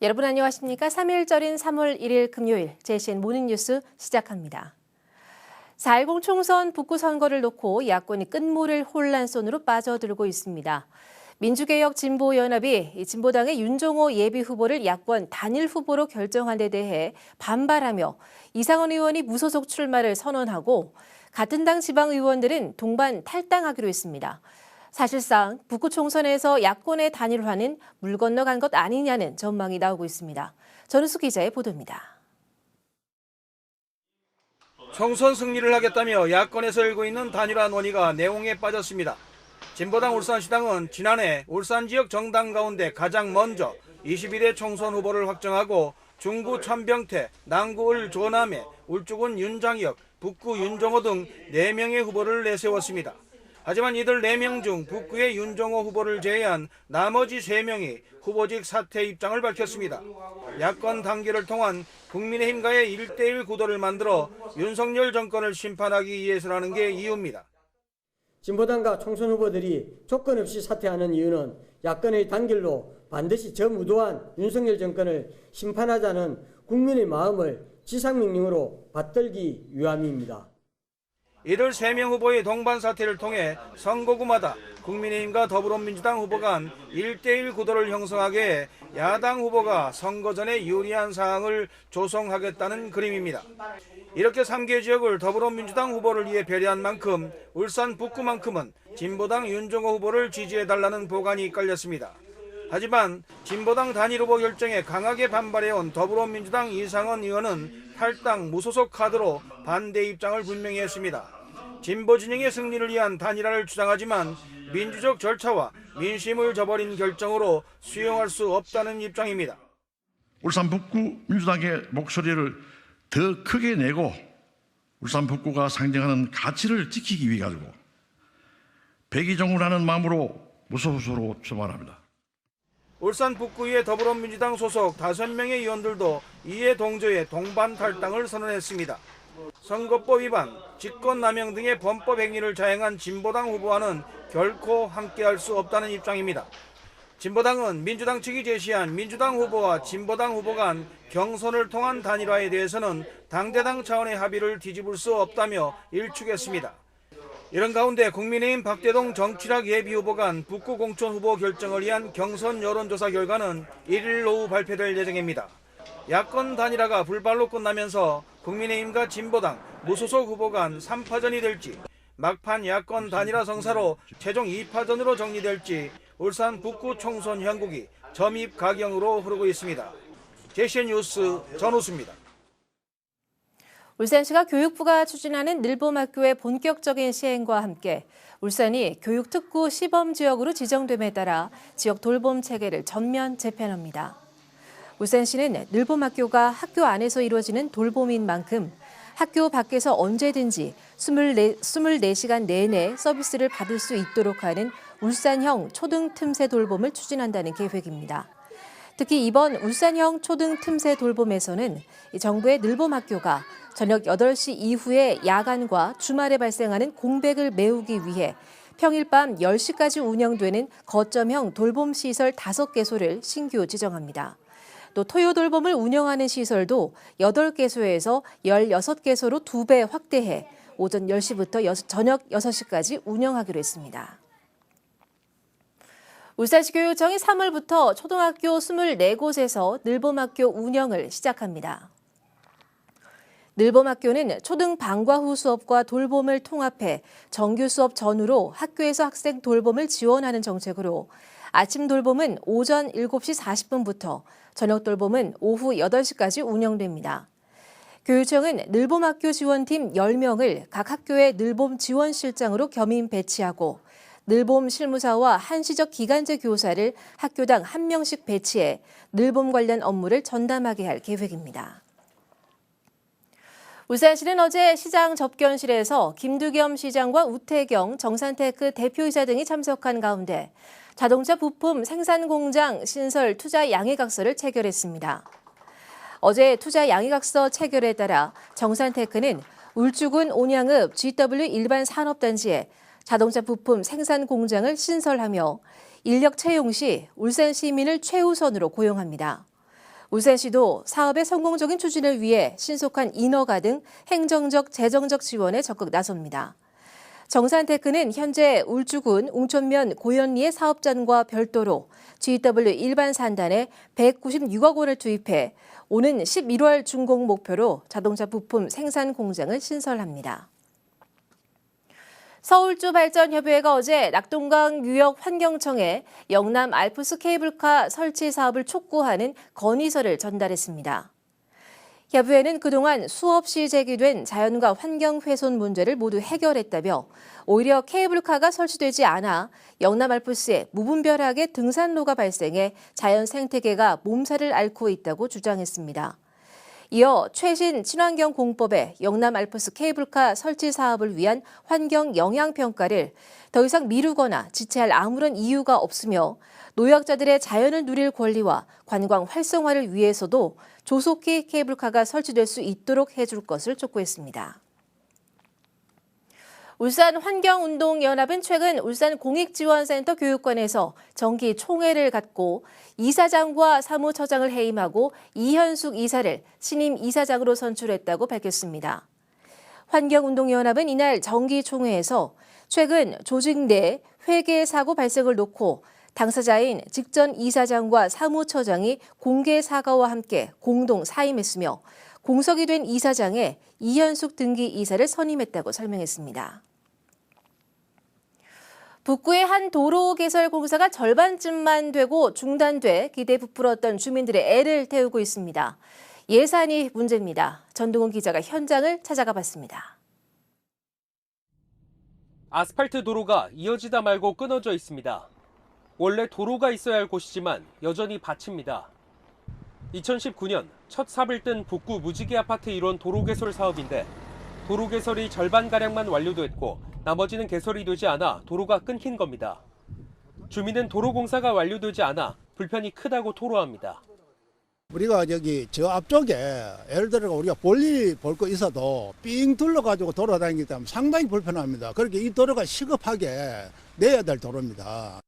여러분 안녕하십니까? 3일절인 3월 1일 금요일 JCN 모닝뉴스 시작합니다. 4.10 총선 북구 선거를 놓고 야권이 끝모를 혼란선으로 빠져들고 있습니다. 민주개혁 진보연합이 진보당의 윤종호 예비후보를 야권 단일 후보로 결정한 데 대해 반발하며 이상원 의원이 무소속 출마를 선언하고 같은 당 지방의원들은 동반 탈당하기로 했습니다. 사실상 북구 총선에서 야권의 단일화는 물 건너간 것 아니냐는 전망이 나오고 있습니다. 전우수 기자의 보도입니다. 총선 승리를 하겠다며 야권에서 일고 있는 단일화 논의가 내홍에 빠졌습니다. 진보당 울산시당은 지난해 울산 지역 정당 가운데 가장 먼저 21회 총선 후보를 확정하고 중구 천병태, 남구을 조남해, 울주군 윤장혁, 북구 윤종호 등 4명의 후보를 내세웠습니다. 하지만 이들 4명 중 북구의 윤종호 후보를 제외한 나머지 3명이 후보직 사퇴 입장을 밝혔습니다. 야권 단계를 통한 국민의힘과의 1대1 구도를 만들어 윤석열 정권을 심판하기 위해서라는 게 이유입니다. 진보당과 총선 후보들이 조건 없이 사퇴하는 이유는 야권의 단결로 반드시 저무도한 윤석열 정권을 심판하자는 국민의 마음을 지상명령으로 받들기 위함입니다. 이들 3명 후보의 동반 사퇴를 통해 선거구마다 국민의힘과 더불어민주당 후보 간 1대1 구도를 형성하게 해 야당 후보가 선거 전에 유리한 상황을 조성하겠다는 그림입니다. 이렇게 3개 지역을 더불어민주당 후보를 위해 배려한 만큼 울산 북구만큼은 진보당 윤종호 후보를 지지해달라는 보관이 깔렸습니다. 하지만 진보당 단일 후보 결정에 강하게 반발해온 더불어민주당 이상원 의원은 탈당 무소속 카드로 반대 입장을 분명히 했습니다. 진보 진영의 승리를 위한 단일화를 주장하지만 민주적 절차와 민심을 저버린 결정으로 수용할 수 없다는 입장입니다. 울산 북구 민주당의 목소리를 더 크게 내고 울산 북구가 상징하는 가치를 지키기 위해 가지고 백의종을 하는 마음으로 무소속으로 출마합니다. 울산 북구의 더불어민주당 소속 5명의 의원들도 이에 동조해 동반 탈당을 선언했습니다. 선거법 위반, 직권남용 등의 범법 행위를 자행한 진보당 후보와는 결코 함께할 수 없다는 입장입니다. 진보당은 민주당 측이 제시한 민주당 후보와 진보당 후보 간 경선을 통한 단일화에 대해서는 당대당 차원의 합의를 뒤집을 수 없다며 일축했습니다. 이런 가운데 국민의힘 박대동 정치락 예비후보 간 북구 공천 후보 결정을 위한 경선 여론조사 결과는 1일 오후 발표될 예정입니다. 야권 단일화가 불발로 끝나면서 국민의힘과 진보당, 무소속 후보 간 3파전이 될지 막판 야권 단일화 성사로 최종 2파전으로 정리될지 울산 북구 총선 형국이 점입 가경으로 흐르고 있습니다. JCN 뉴스 전우수입니다. 울산시가 교육부가 추진하는 늘봄학교의 본격적인 시행과 함께 울산이 교육특구 시범지역으로 지정됨에 따라 지역 돌봄 체계를 전면 재편합니다. 울산시는 늘봄학교가 학교 안에서 이루어지는 돌봄인 만큼 학교 밖에서 언제든지 24시간 내내 서비스를 받을 수 있도록 하는 울산형 초등 틈새 돌봄을 추진한다는 계획입니다. 특히 이번 울산형 초등 틈새 돌봄에서는 정부의 늘봄학교가 저녁 8시 이후에 야간과 주말에 발생하는 공백을 메우기 위해 평일 밤 10시까지 운영되는 거점형 돌봄시설 5개소를 신규 지정합니다. 또 토요 돌봄을 운영하는 시설도 8개소에서 16개소로 2배 확대해 오전 10시부터 저녁 6시까지 운영하기로 했습니다. 울산시 교육청이 3월부터 초등학교 24곳에서 늘봄학교 운영을 시작합니다. 늘봄학교는 초등 방과 후 수업과 돌봄을 통합해 정규 수업 전후로 학교에서 학생 돌봄을 지원하는 정책으로 아침 돌봄은 오전 7시 40분부터 저녁 돌봄은 오후 8시까지 운영됩니다. 교육청은 늘봄학교 지원팀 10명을 각 학교의 늘봄 지원실장으로 겸임 배치하고 늘봄 실무사와 한시적 기간제 교사를 학교당 1명씩 배치해 늘봄 관련 업무를 전담하게 할 계획입니다. 울산시는 어제 시장 접견실에서 김두겸 시장과 우태경 정산테크 대표이사 등이 참석한 가운데 자동차 부품 생산 공장 신설 투자 양해각서를 체결했습니다. 어제 투자 양해각서 체결에 따라 정산테크는 울주군 온양읍 GW 일반 산업단지에 자동차 부품 생산 공장을 신설하며 인력 채용 시 울산 시민을 최우선으로 고용합니다. 울산시도 사업의 성공적인 추진을 위해 신속한 인허가 등 행정적, 재정적 지원에 적극 나섭니다. 정산테크는 현재 울주군 웅천면 고연리의 사업장과 별도로 GW 일반 산단에 196억 원을 투입해 오는 11월 준공 목표로 자동차 부품 생산 공장을 신설합니다. 서울주발전협의회가 어제 낙동강 유역 환경청에 영남 알프스 케이블카 설치 사업을 촉구하는 건의서를 전달했습니다. 협의회는 그동안 수없이 제기된 자연과 환경 훼손 문제를 모두 해결했다며 오히려 케이블카가 설치되지 않아 영남 알프스에 무분별하게 등산로가 발생해 자연 생태계가 몸살을 앓고 있다고 주장했습니다. 이어 최신 친환경 공법에 영남 알프스 케이블카 설치 사업을 위한 환경 영향 평가를 더 이상 미루거나 지체할 아무런 이유가 없으며 노약자들의 자연을 누릴 권리와 관광 활성화를 위해서도 조속히 케이블카가 설치될 수 있도록 해줄 것을 촉구했습니다. 울산환경운동연합은 최근 울산공익지원센터 교육관에서 정기 총회를 갖고 이사장과 사무처장을 해임하고 이현숙 이사를 신임 이사장으로 선출했다고 밝혔습니다. 환경운동연합은 이날 정기 총회에서 최근 조직 내 회계 사고 발생을 놓고 당사자인 직전 이사장과 사무처장이 공개 사과와 함께 공동 사임했으며 공석이 된 이사장에 이현숙 등기 이사를 선임했다고 설명했습니다. 북구의 한 도로 개설 공사가 절반쯤만 되고 중단돼 기대에 부풀었던 주민들의 애를 태우고 있습니다. 예산이 문제입니다. 전동훈 기자가 현장을 찾아가 봤습니다. 아스팔트 도로가 이어지다 말고 끊어져 있습니다. 원래 도로가 있어야 할 곳이지만 여전히 밭입니다. 2019년 첫 삽을 뜬 북구 무지개 아파트 일원 도로 개설 사업인데 도로 개설이 절반가량만 완료됐고 나머지는 개설이 되지 않아 도로가 끊긴 겁니다. 주민은 도로 공사가 완료되지 않아 불편이 크다고 토로합니다. 우리가 여기 저 앞쪽에 예를 들어 우리가 볼일 볼 거 있어도 삥 둘러가지고 돌아다니기 때문에 상당히 불편합니다. 그렇게 이 도로가 시급하게 내야 될 도로입니다.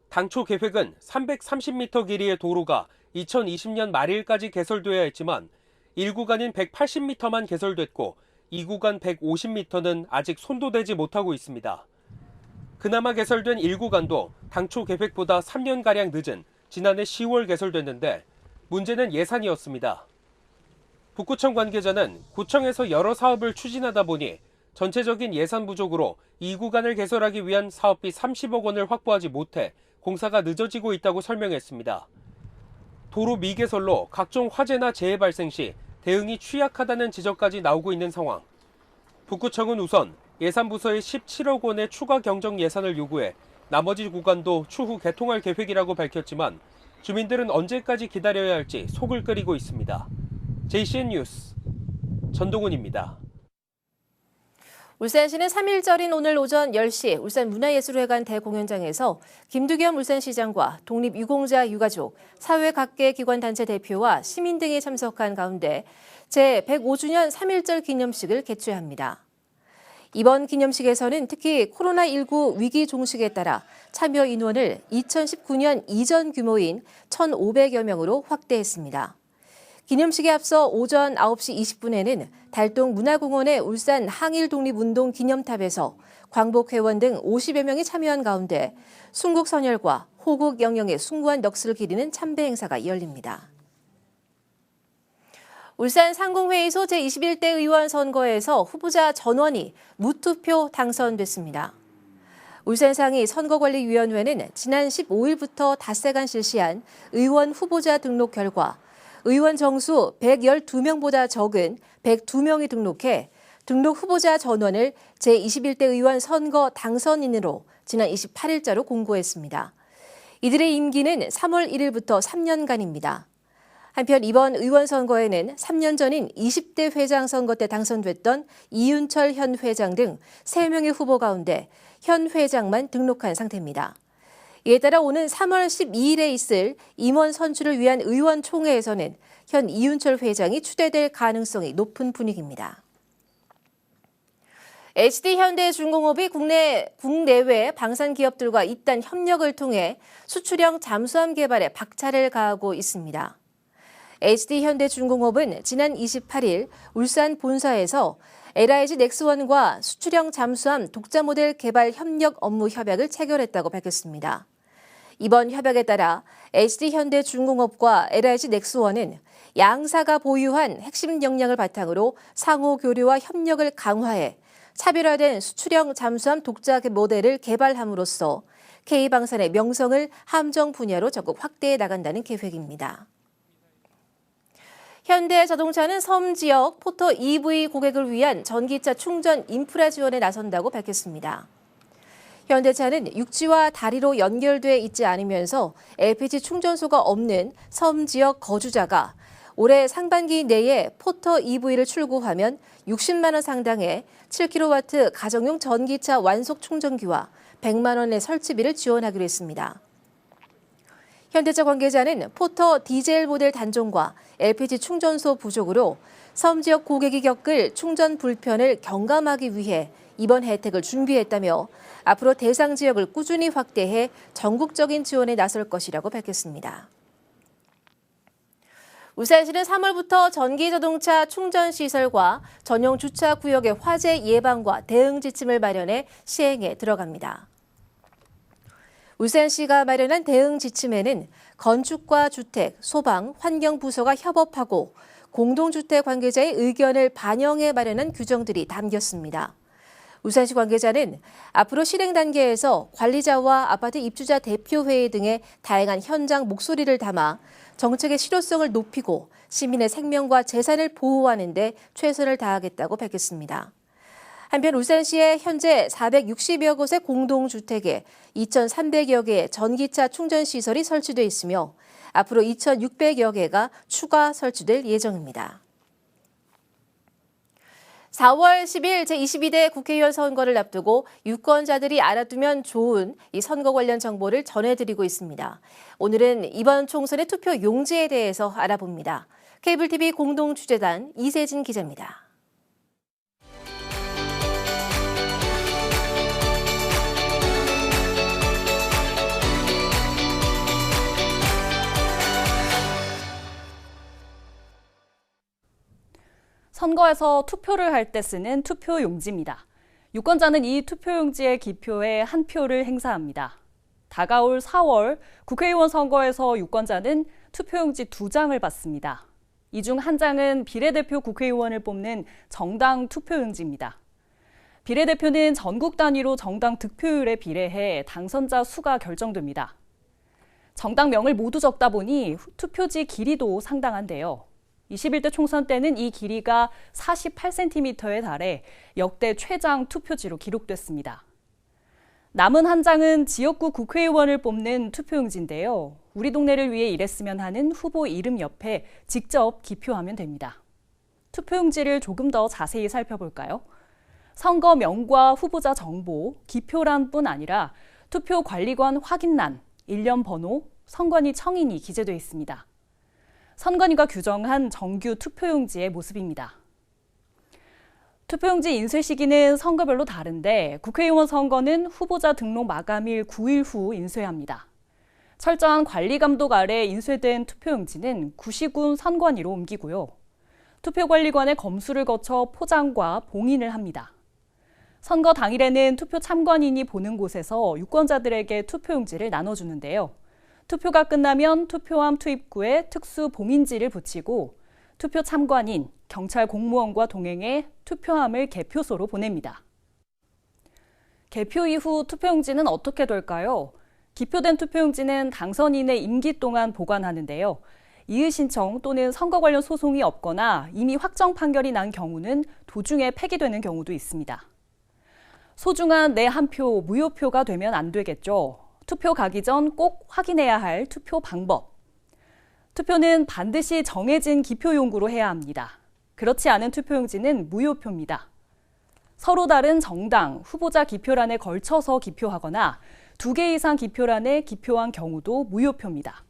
당초 계획은 330m 길이의 도로가 2020년 말일까지 개설돼야 했지만 1구간인 180m만 개설됐고 2구간 150m는 아직 손도 대지 못하고 있습니다. 그나마 개설된 1구간도 당초 계획보다 3년가량 늦은 지난해 10월 개설됐는데 문제는 예산이었습니다. 북구청 관계자는 구청에서 여러 사업을 추진하다 보니 전체적인 예산 부족으로 2구간을 개설하기 위한 사업비 30억 원을 확보하지 못해 공사가 늦어지고 있다고 설명했습니다. 도로 미개설로 각종 화재나 재해 발생 시 대응이 취약하다는 지적까지 나오고 있는 상황. 북구청은 우선 예산부서에 17억 원의 추가 경정 예산을 요구해 나머지 구간도 추후 개통할 계획이라고 밝혔지만 주민들은 언제까지 기다려야 할지 속을 끓이고 있습니다. JCN 뉴스 전동훈입니다. 울산시는 3일절인 오늘 오전 10시 울산문화예술회관 대공연장에서 김두겸 울산시장과 독립유공자 유가족, 사회 각계 기관단체 대표와 시민 등이 참석한 가운데 제105주년 3일절 기념식을 개최합니다. 이번 기념식에서는 특히 코로나19 위기 종식에 따라 참여 인원을 2019년 이전 규모인 1,500여 명으로 확대했습니다. 기념식에 앞서 오전 9시 20분에는 달동 문화공원의 울산 항일독립운동 기념탑에서 광복회원 등 50여 명이 참여한 가운데 순국선열과 호국 영령의 숭고한 넋을 기리는 참배 행사가 열립니다. 울산 상공회의소 제21대 의원 선거에서 후보자 전원이 무투표 당선됐습니다. 울산상위 선거관리위원회는 지난 15일부터 닷새간 실시한 의원 후보자 등록 결과 의원 정수 112명보다 적은 102명이 등록해 등록 후보자 전원을 제21대 의원 선거 당선인으로 지난 28일자로 공고했습니다. 이들의 임기는 3월 1일부터 3년간입니다. 한편 이번 의원 선거에는 3년 전인 20대 회장 선거 때 당선됐던 이윤철 현 회장 등 3명의 후보 가운데 현 회장만 등록한 상태입니다. 이에 따라 오는 3월 12일에 있을 임원 선출을 위한 의원총회에서는 현 이윤철 회장이 추대될 가능성이 높은 분위기입니다. HD현대중공업이 국내외 방산 기업들과 잇단 협력을 통해 수출형 잠수함 개발에 박차를 가하고 있습니다. HD현대중공업은 지난 28일 울산 본사에서 LIG 넥스원과 수출형 잠수함 독자 모델 개발 협력 업무 협약을 체결했다고 밝혔습니다. 이번 협약에 따라 HD현대중공업과 LIG 넥스원은 양사가 보유한 핵심 역량을 바탕으로 상호 교류와 협력을 강화해 차별화된 수출형 잠수함 독자 모델을 개발함으로써 K방산의 명성을 함정 분야로 적극 확대해 나간다는 계획입니다. 현대자동차는 섬 지역 포터 EV 고객을 위한 전기차 충전 인프라 지원에 나선다고 밝혔습니다. 현대차는 육지와 다리로 연결돼 있지 않으면서 LPG 충전소가 없는 섬 지역 거주자가 올해 상반기 내에 포터 EV를 출고하면 60만 원 상당의 7kW 가정용 전기차 완속 충전기와 100만 원의 설치비를 지원하기로 했습니다. 현대차 관계자는 포터 디젤 모델 단종과 LPG 충전소 부족으로 섬 지역 고객이 겪을 충전 불편을 경감하기 위해 이번 혜택을 준비했다며 앞으로 대상 지역을 꾸준히 확대해 전국적인 지원에 나설 것이라고 밝혔습니다. 울산시는 3월부터 전기자동차 충전시설과 전용 주차 구역의 화재 예방과 대응 지침을 마련해 시행에 들어갑니다. 울산시가 마련한 대응 지침에는 건축과 주택, 소방, 환경부서가 협업하고 공동주택 관계자의 의견을 반영해 마련한 규정들이 담겼습니다. 울산시 관계자는 앞으로 실행 단계에서 관리자와 아파트 입주자 대표회의 등의 다양한 현장 목소리를 담아 정책의 실효성을 높이고 시민의 생명과 재산을 보호하는 데 최선을 다하겠다고 밝혔습니다. 한편 울산시에 현재 460여 곳의 공동주택에 2,300여 개의 전기차 충전시설이 설치돼 있으며 앞으로 2,600여 개가 추가 설치될 예정입니다. 4월 10일 제22대 국회의원 선거를 앞두고 유권자들이 알아두면 좋은 이 선거 관련 정보를 전해드리고 있습니다. 오늘은 이번 총선의 투표 용지에 대해서 알아봅니다. 케이블TV 공동취재단 이세진 기자입니다. 선거에서 투표를 할 때 쓰는 투표용지입니다. 유권자는 이 투표용지의 기표에 한 표를 행사합니다. 다가올 4월 국회의원 선거에서 유권자는 투표용지 2장을 받습니다. 이 중 한 장은 비례대표 국회의원을 뽑는 정당 투표용지입니다. 비례대표는 전국 단위로 정당 득표율에 비례해 당선자 수가 결정됩니다. 정당명을 모두 적다 보니 투표지 길이도 상당한데요. 21대 총선 때는 이 길이가 48cm에 달해 역대 최장 투표지로 기록됐습니다. 남은 한 장은 지역구 국회의원을 뽑는 투표용지인데요. 우리 동네를 위해 일했으면 하는 후보 이름 옆에 직접 기표하면 됩니다. 투표용지를 조금 더 자세히 살펴볼까요? 선거명과 후보자 정보, 기표란뿐 아니라 투표관리관 확인란, 일련 번호, 선관위 청인이 기재되어 있습니다. 선관위가 규정한 정규 투표용지의 모습입니다. 투표용지 인쇄 시기는 선거별로 다른데 국회의원 선거는 후보자 등록 마감일 9일 후 인쇄합니다. 철저한 관리 감독 아래 인쇄된 투표용지는 구시군 선관위로 옮기고요. 투표관리관의 검수를 거쳐 포장과 봉인을 합니다. 선거 당일에는 투표 참관인이 보는 곳에서 유권자들에게 투표용지를 나눠주는데요. 투표가 끝나면 투표함 투입구에 특수 봉인지를 붙이고 투표 참관인, 경찰 공무원과 동행해 투표함을 개표소로 보냅니다. 개표 이후 투표용지는 어떻게 될까요? 기표된 투표용지는 당선인의 임기 동안 보관하는데요. 이의 신청 또는 선거 관련 소송이 없거나 이미 확정 판결이 난 경우는 도중에 폐기되는 경우도 있습니다. 소중한 내 한 표, 무효표가 되면 안 되겠죠. 투표 가기 전 꼭 확인해야 할 투표 방법. 투표는 반드시 정해진 기표용구로 해야 합니다. 그렇지 않은 투표용지는 무효표입니다. 서로 다른 정당, 후보자 기표란에 걸쳐서 기표하거나 2개 이상 기표란에 기표한 경우도 무효표입니다.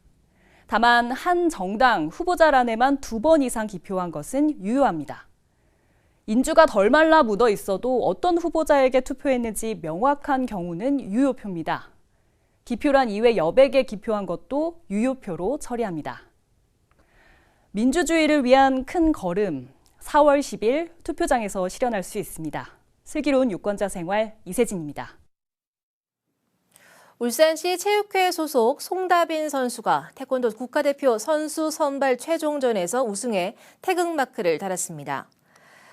다만 한 정당, 후보자란에만 2번 이상 기표한 것은 유효합니다. 인주가 덜 말라 묻어 있어도 어떤 후보자에게 투표했는지 명확한 경우는 유효표입니다. 기표란 이외 여백에 기표한 것도 유효표로 처리합니다. 민주주의를 위한 큰 걸음, 4월 10일 투표장에서 실현할 수 있습니다. 슬기로운 유권자 생활 이세진입니다. 울산시 체육회 소속 송다빈 선수가 태권도 국가대표 선수 선발 최종전에서 우승해 태극마크를 달았습니다.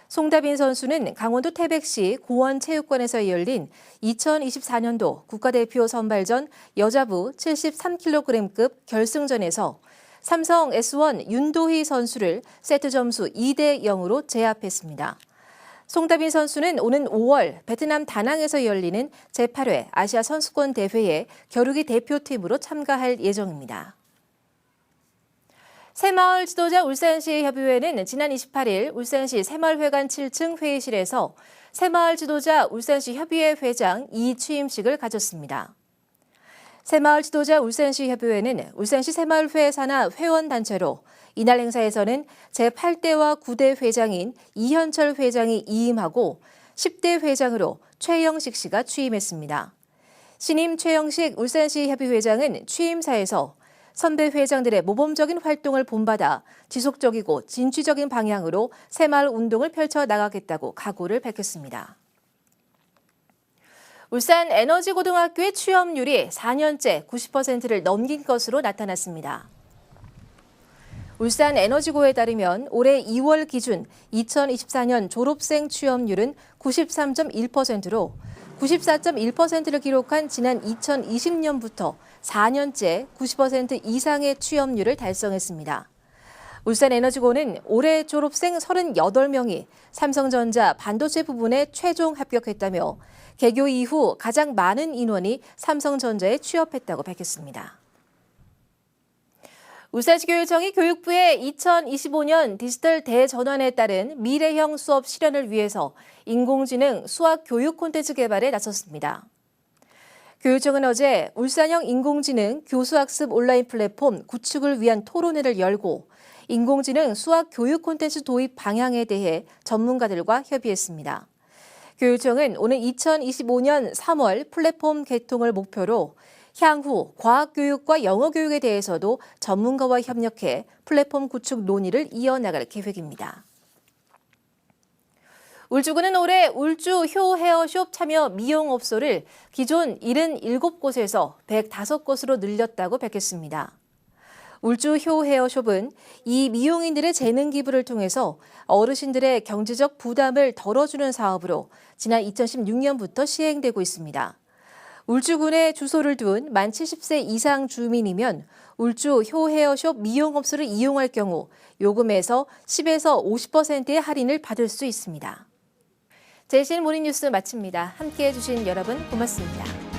송다빈 선수는 강원도 태백시 고원체육관에서 열린 2024년도 국가대표 선발전 여자부 73kg급 결승전에서 삼성 S1 윤도희 선수를 세트 점수 2대 0으로 제압했습니다. 송다빈 선수는 오는 5월 베트남 다낭에서 열리는 제8회 아시아 선수권 대회에 겨루기 대표팀으로 참가할 예정입니다. 새마을 지도자 울산시 협의회는 지난 28일 울산시 새마을회관 7층 회의실에서 새마을 지도자 울산시 협의회 회장 2취임식을 가졌습니다. 새마을 지도자 울산시 협의회는 울산시 새마을회 산하 회원단체로 이날 행사에서는 제8대와 9대 회장인 이현철 회장이 이임하고 10대 회장으로 최영식 씨가 취임했습니다. 신임 최영식 울산시 협의회장은 취임사에서 선배 회장들의 모범적인 활동을 본받아 지속적이고 진취적인 방향으로 새마을 운동을 펼쳐나가겠다고 각오를 밝혔습니다. 울산 에너지고등학교의 취업률이 4년째 90%를 넘긴 것으로 나타났습니다. 울산 에너지고에 따르면 올해 2월 기준 2024년 졸업생 취업률은 93.1%로 94.1%를 기록한 지난 2020년부터 4년째 90% 이상의 취업률을 달성했습니다. 울산에너지고는 올해 졸업생 38명이 삼성전자 반도체 부분에 최종 합격했다며 개교 이후 가장 많은 인원이 삼성전자에 취업했다고 밝혔습니다. 울산시 교육청이 교육부의 2025년 디지털 대전환에 따른 미래형 수업 실현을 위해서 인공지능 수학 교육 콘텐츠 개발에 나섰습니다. 교육청은 어제 울산형 인공지능 교수학습 온라인 플랫폼 구축을 위한 토론회를 열고 인공지능 수학 교육 콘텐츠 도입 방향에 대해 전문가들과 협의했습니다. 교육청은 오는 2025년 3월 플랫폼 개통을 목표로 향후 과학교육과 영어교육에 대해서도 전문가와 협력해 플랫폼 구축 논의를 이어나갈 계획입니다. 울주군은 올해 울주 효 헤어숍 참여 미용업소를 기존 77곳에서 105곳으로 늘렸다고 밝혔습니다. 울주 효 헤어숍은 이 미용인들의 재능 기부를 통해서 어르신들의 경제적 부담을 덜어주는 사업으로 지난 2016년부터 시행되고 있습니다. 울주군에 주소를 둔 만 70세 이상 주민이면 울주 효 헤어숍 미용업소를 이용할 경우 요금에서 10에서 50%의 할인을 받을 수 있습니다. 제신 모닝뉴스 마칩니다. 함께해 주신 여러분 고맙습니다.